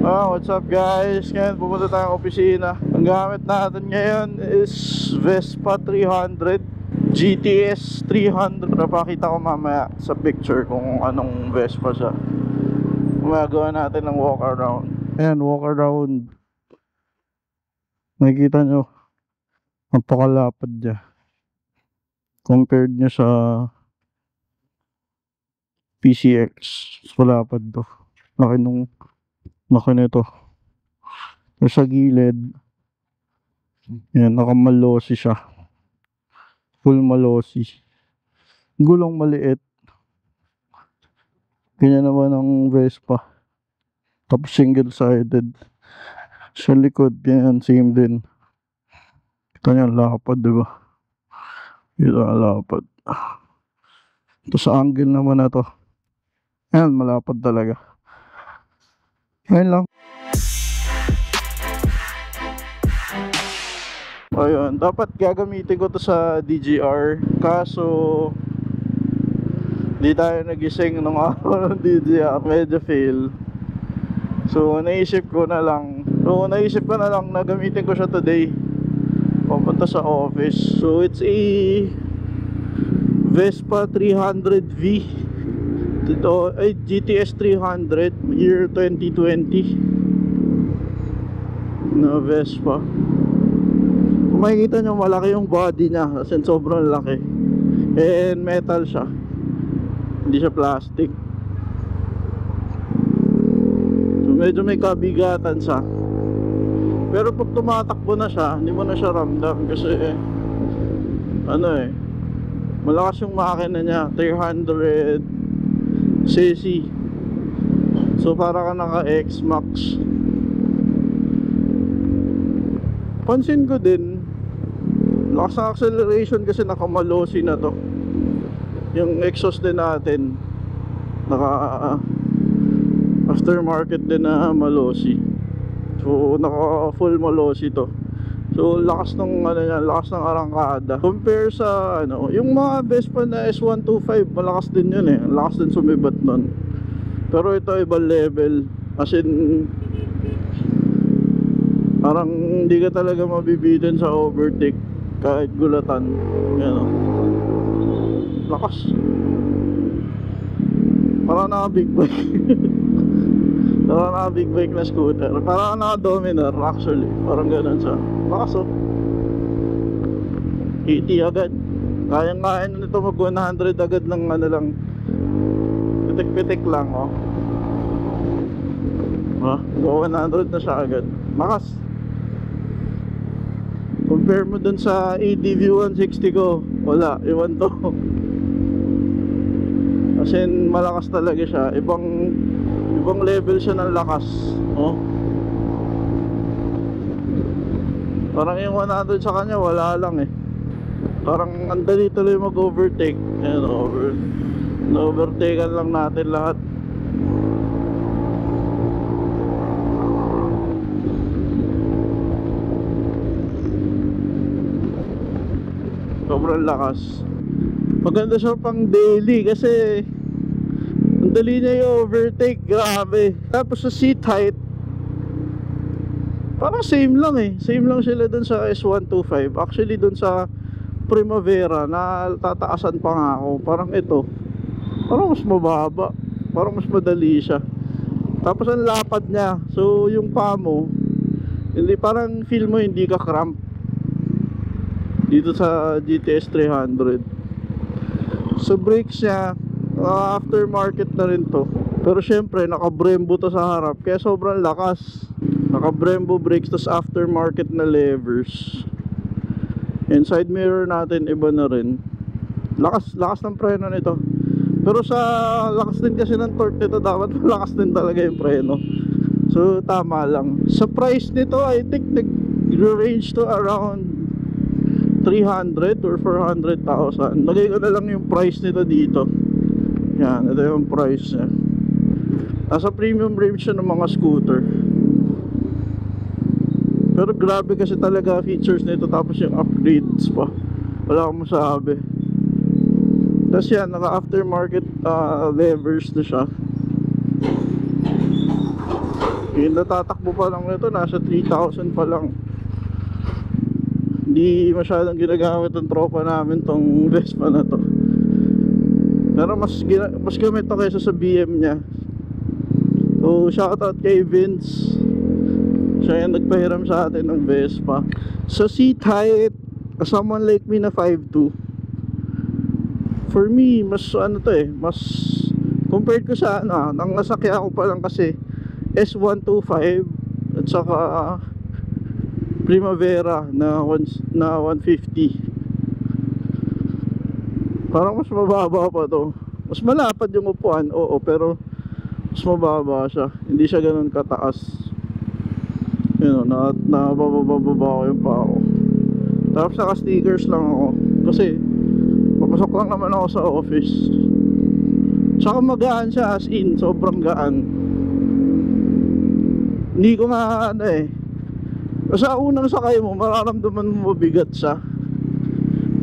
What's up guys? Ngayon pupunta tayong opisina. Ang gamit natin ngayon is Vespa 300 GTS 300. Napakita ko mamaya sa picture kung anong Vespa siya. Gumagawa natin ng walk around. Ayan, walk around. Nakikita nyo, napakalapad niya compared niya sa PCX. Palapad to. Laki nito. Sa gilid, yan, nakamalosi siya. Full malosi. Gulong maliit. Ganyan naman ang Vespa. Tapos single sided. Sa likod, yan, same din. Kita nyo, lapad, diba? Ito ang lapad. Ito sa angle naman na to. Yan, malapad talaga. Ngayon lang. Ayun, dapat gagamitin ko to sa DGR. Kaso di tayo nagising nung araw ng DGR. Medyo fail. So naisip ko na lang na gamitin ko siya today. Pupunta sa office. So it's a Vespa 300V. Ito ay GTS 300 year 2020 na Vespa. Kung makikita nyo, malaki yung body niya kasi sobrang laki. And metal siya, hindi siya plastic. So medyo may kabigatan siya. Pero pag tumatakbo na siya, hindi mo na siya ramdam. Kasi malakas yung makina niya, 300 cc. So para ka naka X-Max. Pansin ko din, lakas ng acceleration kasi nakamalosi na to. Yung exhaust din natin naka aftermarket din na malosi. So naka full malosi to. So lakas ng lakas ng arangkada. Compare sa yung mga Vespa na S125, malakas din yun eh. Lakas din sumibat nun. Pero ito ibang level. As in, parang hindi ka talaga mabibitin sa overtake kahit gulatan. Yan o. Lakas. Parang naka big bike. Parang naka big bike na scooter. Parang naka Dominar actually. Parang ganun siya. Lakas o. 80 agad. Kayang-kaya na nito mag 100 agad lang lang. Pitik-pitik lang o. Go 100 na siya agad. Lakas. Compare mo dun sa ADV 160 ko, wala, iwan to. Kasi malakas talaga siya. Ibang level siya ng lakas. Parang yung 100 sa kanya wala lang eh. Parang andali tuloy mag-overtake. Ayan, na-overtaken lang natin lahat. Sobrang lakas. Maganda siya pang daily kasi ang dali niya i-overtake. Grabe. Tapos sa seat height, parang same lang eh. Same lang sila dun sa S125. Actually dun sa Primavera na tataasan pa nga ako. Parang ito, parang mas mababa. Parang mas madali siya. Tapos ang lapad niya. So yung paa mo, hindi, parang feel mo hindi ka cramp dito sa GTS 300. So brakes niya, aftermarket na rin to. Pero syempre naka Brembo to sa harap, kaya sobrang lakas. Naka Brembo brakes, tas aftermarket na levers. And side mirror natin iba na rin. Lakas ng preno nito. Pero sa lakas din kasi ng torque nito, dapat malakas din talaga yung preno. So tama lang. Sa price nito, I think nag-range to around 300 or 400,000. Lagay ko na lang yung price nito dito. Yan, ito yung price niya. Nasa premium range siya ng mga scooter. Pero grabe kasi talaga features nito. Tapos yung upgrades pa, wala akong masabi. Tapos yan, naka aftermarket levers na siya. Yung natatakbo pa lang nito, nasa 3,000 pa lang. Hindi masyadong ginagamit ng tropa namin tong Vespa na to. Pero mas gamit to kaysa sa BM niya. So shoutout kay Vince, siya yung nagpahiram sa atin ng Vespa. Sa seat height, someone like me na 5'2", for me, mas ano to eh, mas compared ko sa ano, nang nasakya ko pa lang kasi S125 at saka Primavera na 150. Parang mas mababa pa to. Mas malapad yung upuan, oo, pero mas mababa siya. Hindi siya ganun kataas. Yun o, nabababa ko yung paa ko. Tapos naka-stickers lang ako kasi papasok lang naman ako sa office. Tsaka magaan siya, as in, sobrang gaan. Hindi ko nga ano eh, sa unang sakay mo mararamdaman mo mabigat siya,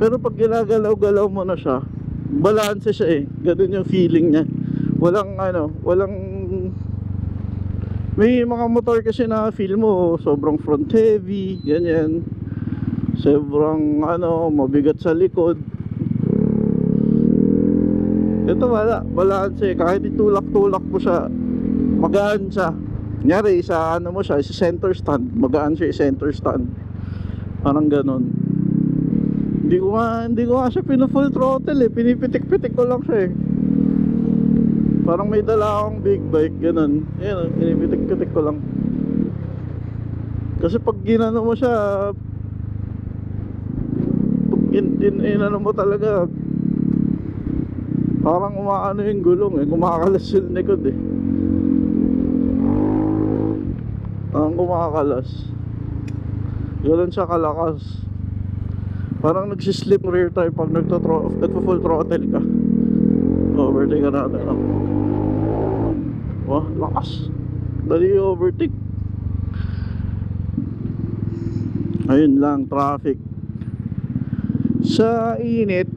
pero pag ginagalaw-galaw mo na siya, balance siya eh. Ganun yung feeling niya. Walang ano, walang, may mga motor kasi na feel mo sobrang front heavy, ganyan, sobrang ano, mabigat sa likod. Ito wala, balance eh. Kahit itulak-tulak mo siya, magaan siya. Kunyari sa ano mo siya, sa center stand, magaan siya, center stand. Parang ganun. Hindi ko nga siya pina-full throttle eh. Pinipitik-pitik ko lang siya eh. Parang may dala akong big bike, ganun. Ayan, pinipitik-pitik ko lang. Kasi pag ginano mo siya, pag inano mo talaga, parang umaano yung gulong eh. Kumakalas yung likod eh. Parang kumakalas. Ganun siya kalakas. Parang nagsislip rear tire pag nagpo-full throttle ka. Overtake ka natin. Wah, lakas. Dali overtake. Ayun lang, traffic. Sa init,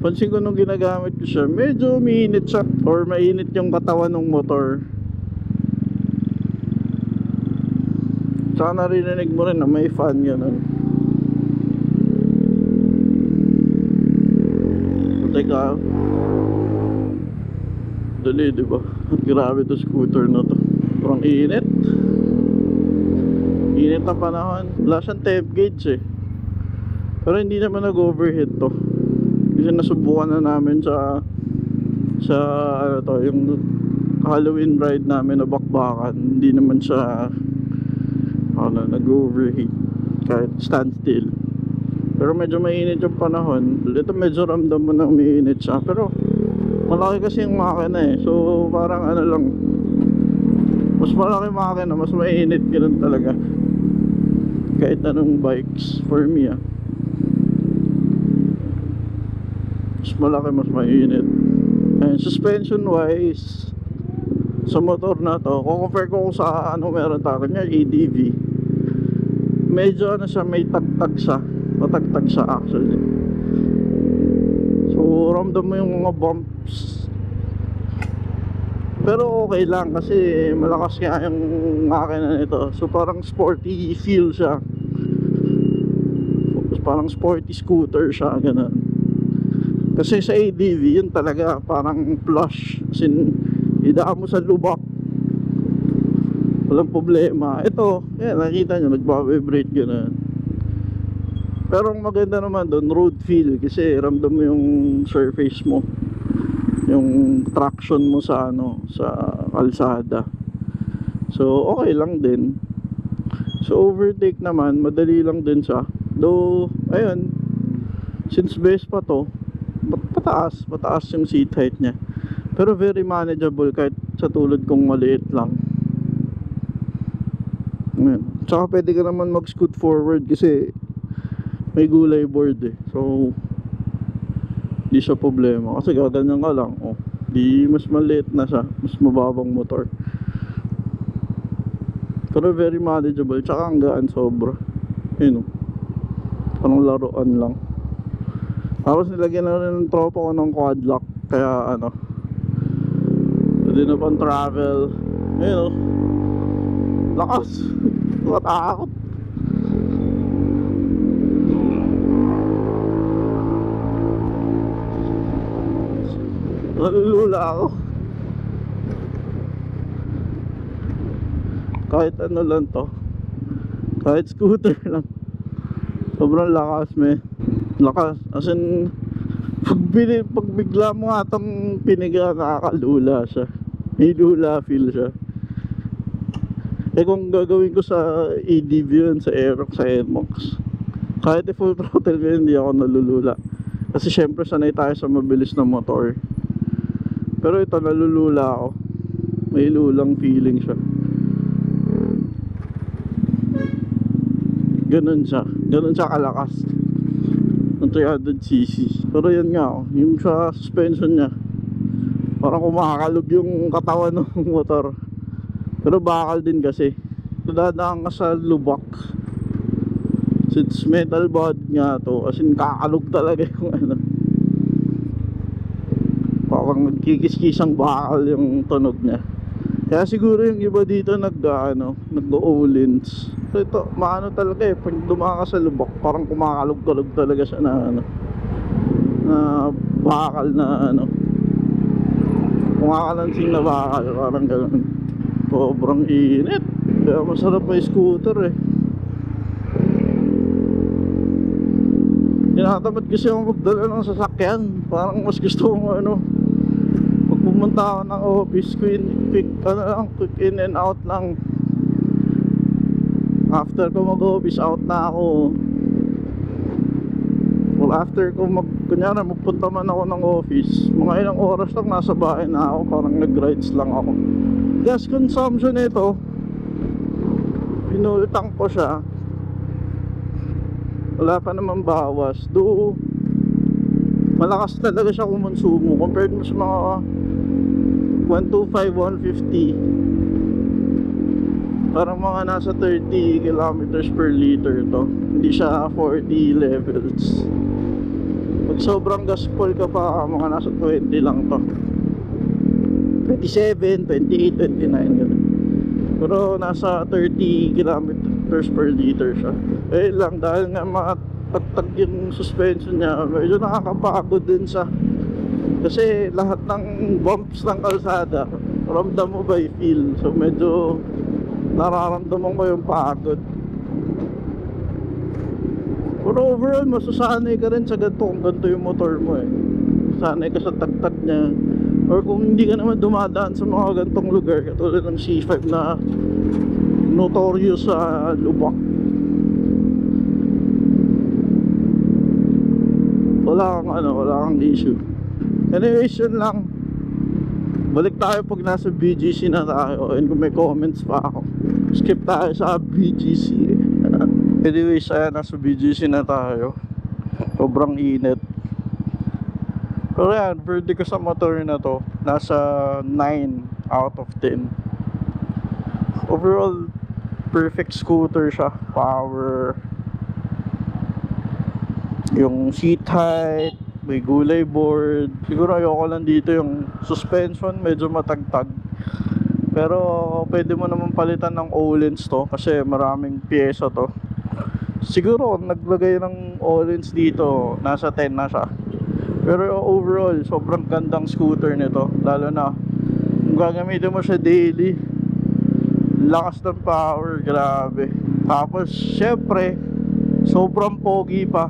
pansin ko nung ginagamit ko siya, medyo umiinit siya or mainit yung katawan ng motor. Tsaka narinig mo rin na may fan ganun. So, teka, dali diba? Grabe to scooter na to. Parang init. Init na panahon. Wala siyang temp gauge eh. Pero hindi naman nag-overheat to. Kasi nasubukan na namin sa ano to, yung Halloween ride namin na bakbakan. Hindi naman siya ano, nag-overheat kahit standstill. Pero medyo mainit yung panahon. Ito medyo ramdam mo na umiinit siya. Pero malaki kasi yung makina eh. So parang ano lang, mas malaki makina, mas mainit. Ganun talaga. Kahit anong bikes for me ah, mas malaki, mas mainit. And suspension wise, sa motor na to, compare ko sa ano meron tayo niya, ADV. Medyo ano siya, may tagtag siya. Matagtag siya actually. So ramdam mo yung mga bumps. Pero okay lang kasi malakas kaya yung makina nito. So parang sporty feel siya. Parang sporty scooter siya, ganun. Kasi sa ADV yun talaga parang plush. As in, idaan mo sa lubak, walang problema. Ito, yan, nakita nyo, nagbabibrate gano'n. Pero ang maganda naman doon, road feel. Kasi ramdam mo yung surface mo, yung traction mo sa ano, sa kalsada. So okay lang din. So overtake naman, madali lang din siya. Though, ayun, since Vespa to, pataas yung seat height niya. Pero very manageable kahit sa tulad kong maliit lang. Ayan. Tsaka pwede ka naman mag-scoot forward kasi may gulay board eh. So di siya problema. Kasi gaganyan ka lang, oh, di mas maliit na siya, mas mababang motor. Pero very manageable. Tsaka ang gaan sobra. Yun oh, parang laruan lang. Tapos nilagyan na rin ng tropa ko ng quad lock. Kaya ano, Pwede na pang travel. Ayun o. Lakas. Matakot. Nalulula ako. Kahit ano lang to, kahit scooter lang, sobrang lakas, me. Lakas, as in, pag bigla mo nga itong piniga, nakakalula siya. May lula feel siya. Eh kung gagawin ko sa ADV yun, sa Aerox, sa NMAX, kahit i-full throttle ko, hindi ako nalulula. Kasi syempre sanay tayo sa mabilis na motor. Pero ito, nalulula ako. May lulang feeling siya. Ganun siya kalakas ng 300cc. Pero yan nga, yung sa suspension niya, parang kumakalog yung katawan ng motor. Pero bakal din kasi, dadaan ka sa lubak. Since metal body nga to, as in kakalog talaga yung ano, parang nagkikis-kisang bakal yung tunog niya. Kaya siguro yung iba dito nag-o-lens. So ito, maano talaga eh, pag dumaan ka sa lubak, parang kumakalog-kalog talaga siya na bakal na ano, kumakalansing na bakal, parang gano'n. Sobrang init. Kaya masarap may scooter eh. Tinatamad kasi ako magdala ng sasakyan. Parang mas gusto ko ano, pag pumunta ako ng office, quick in and out lang. After ko mag-office, out na ako. Well, after ko kunyari magpunta man ako ng office, mga ilang oras lang nasa bahay na ako, parang nag-rides lang ako. Gas consumption nito, pinultang ko siya, wala pa naman bawas. Do malakas talaga siya kumonsumo compared mo sa mga 125, 150. Parang mga nasa 30 kilometers per liter to. Hindi siya 40 levels. Pag sobrang gas full ka pa, mga nasa 20 lang to. 27, 28, 29 ganun. Pero nasa 30 kilometers per liter siya. Eh lang, dahil nga matagtag yung suspension niya, medyo nakakapagod din siya. Kasi lahat ng bumps ng kalsada, ramdam mo by feel. So medyo nararamdaman ko yung pagod. Pero overall, masasanay ka rin sa ganito kung ganito yung motor mo eh. Sanay ka sa tagtag niya. Or kung hindi ka naman dumadaan sa mga gantong lugar, katulad ng C5 na notorious sa lubak, wala kang issue. Anyways, yun lang. Balik tayo pag nasa BGC na tayo. And kung may comments pa ako, skip tayo sa BGC. Anyways, ayan, nasa BGC na tayo. Sobrang init. Pero yan, verdict ko sa motor na to, nasa 9 out of 10. Overall, perfect scooter siya. Power, yung seat height, may gulay board. Siguro ayoko lang dito yung suspension, medyo matagtag. Pero pwede mo naman palitan ng O-lens to kasi maraming pyesa to. Siguro naglagay ng O-lens dito, nasa 10 na siya. Pero overall, sobrang gandang scooter nito. Lalo na kung gagamitin mo siya daily, lakas ng power, grabe. Tapos syempre, sobrang pogi pa.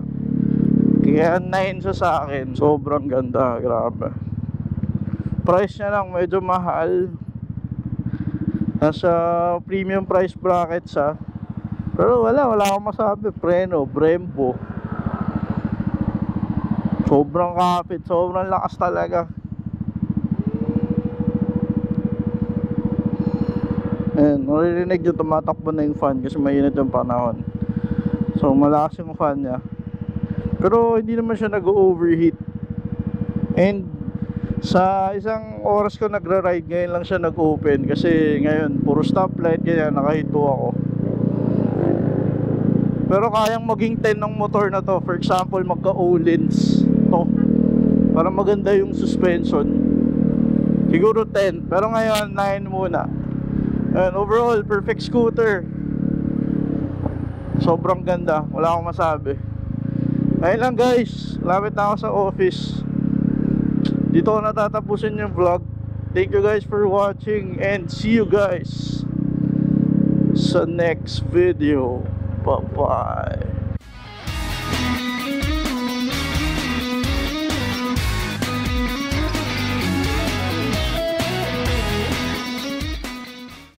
Kaya 9 siya sa akin. Sobrang ganda, grabe. Price niya lang medyo mahal. Nasa premium price bracket siya. Pero wala akong masabi. Preno, Brembo. Sobrang kapit, sobrang lakas talaga. Ayan, maririnig nyo tumatakbo na yung fan kasi mainit yung panahon. So malakas yung fan niya. Pero hindi naman siya nag-overheat. And sa isang oras ko nagra-ride, ngayon lang siya nag-open. Kasi ngayon, puro stoplight, ganyan, nakahito ako. Pero kayang maging 10 ng motor na to. For example, magka-O-lens to, para maganda yung suspension. Siguro 10. Pero ngayon 9 muna. And overall, perfect scooter. Sobrang ganda. Wala akong masabi. Ayun lang guys. Lapit na ako sa office. Dito ko natatapusin yung vlog. Thank you guys for watching. And see you guys sa next video. Bye bye.